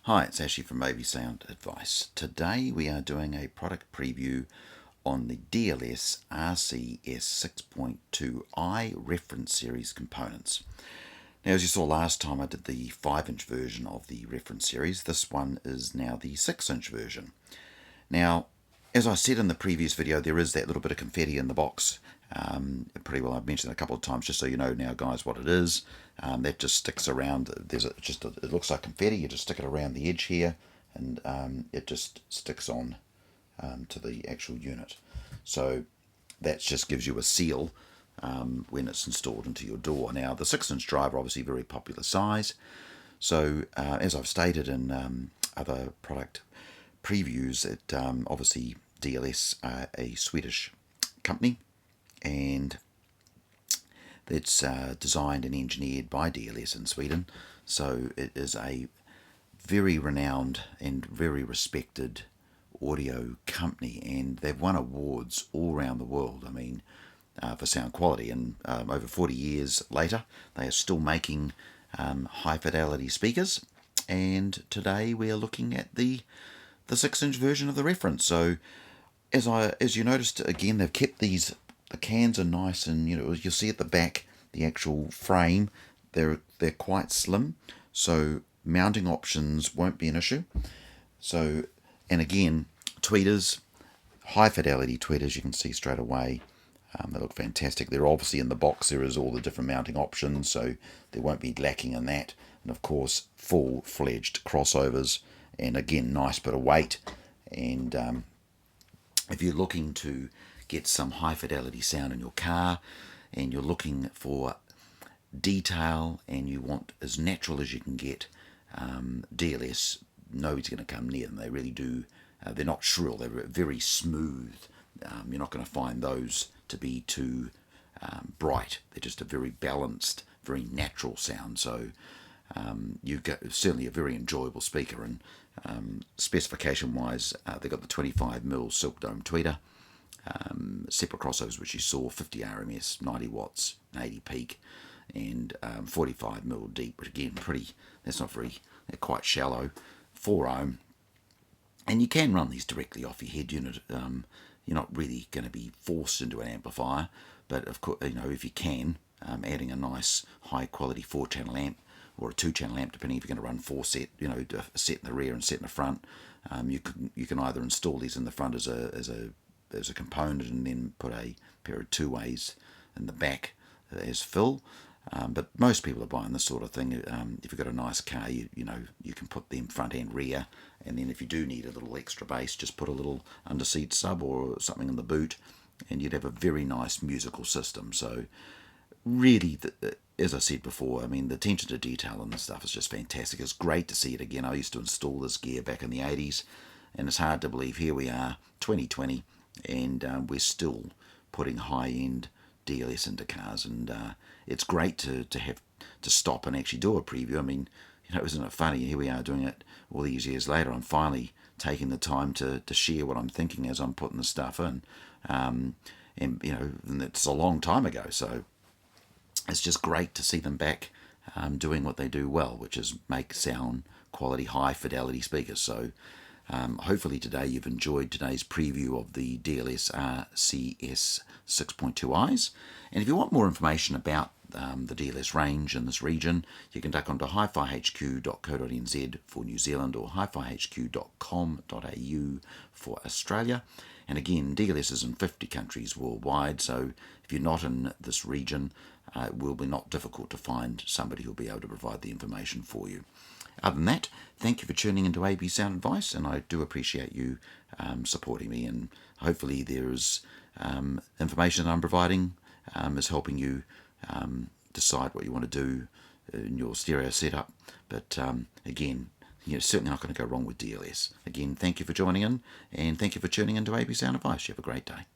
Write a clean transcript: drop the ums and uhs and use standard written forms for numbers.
Hi, it's Ashley from AB Sound Advice. Today we are doing a product preview on the DLS RCS6.2i reference series components. Now, as you saw last time, I did the 5-inch version of the reference series. This one is now the 6-inch version. Now, as I said in the previous video, there is that little bit of confetti in the box. Pretty well, I've mentioned it a couple of times, just so you know now, guys, what it is. That just sticks around. It looks like confetti. You just stick it around the edge here, and it just sticks on to the actual unit. So that just gives you a seal when it's installed into your door. Now, the 6-inch driver, obviously very popular size. So as I've stated in other product previews, it obviously DLS are a Swedish company, and it's designed and engineered by DLS in Sweden. So it is a very renowned and very respected audio company, and they've won awards all around the world, I mean, for sound quality. And over 40 years later, they are still making high fidelity speakers, and today we are looking at the 6-inch version of the reference. So as you noticed, again, they've kept the cans are nice, and you'll see at the back the actual frame, they're quite slim, so mounting options won't be an issue. So, and again, tweeters, high fidelity tweeters, you can see straight away. They look fantastic. They're obviously in the box. There is all the different mounting options, so there won't be lacking in that. And of course, full-fledged crossovers, and again, nice bit of weight. And if you're looking to get some high fidelity sound in your car, and you're looking for detail, and you want as natural as you can get, DLS, nobody's going to come near them. They really do. They're not shrill. They're very smooth. You're not going to find those to be too bright. They're just a very balanced, very natural sound. So you get certainly a very enjoyable speaker. And specification-wise, they've got the 25mm silk dome tweeter, separate crossovers, which you saw, 50 RMS, 90 watts, 80 peak, and 45mm deep. But again, they're quite shallow, 4 ohm. And you can run these directly off your head unit. You're not really going to be forced into an amplifier, but of course, if you can, adding a nice high quality 4-channel amp or a 2-channel amp, depending if you're going to run 4 set, a set in the rear and set in the front. You can either install these in the front as a component, and then put a pair of 2-ways in the back as fill. But most people are buying this sort of thing. If you've got a nice car, you can put them front and rear, and then if you do need a little extra bass, just put a little underseat sub or something in the boot, and you'd have a very nice musical system. So really, as I said before, I mean, the attention to detail on this stuff is just fantastic. It's great to see it again. I used to install this gear back in the 80s, and it's hard to believe here we are, 2020, and we're still putting high-end DLS into cars. And it's great to have to stop and actually do a preview. I mean, isn't it funny? Here we are doing it all these years later. I'm finally taking the time to share what I'm thinking as I'm putting the stuff in. And it's a long time ago, so it's just great to see them back doing what they do well, which is make sound quality, high fidelity speakers. So hopefully today you've enjoyed today's preview of the DLS RCS 6.2i's. And if you want more information about the DLS range in this region, you can duck onto hifihq.co.nz for New Zealand, or hifihq.com.au for Australia. And again, DLS is in 50 countries worldwide, so if you're not in this region, it will be not difficult to find somebody who will be able to provide the information for you. Other than that, thank you for tuning into AB Sound Advice, and I do appreciate you supporting me, and hopefully there is information that I'm providing is helping you decide what you want to do in your stereo setup. But again, you're certainly not going to go wrong with DLS. Again, thank you for joining in, and thank you for tuning into AB Sound Advice. You have a great day.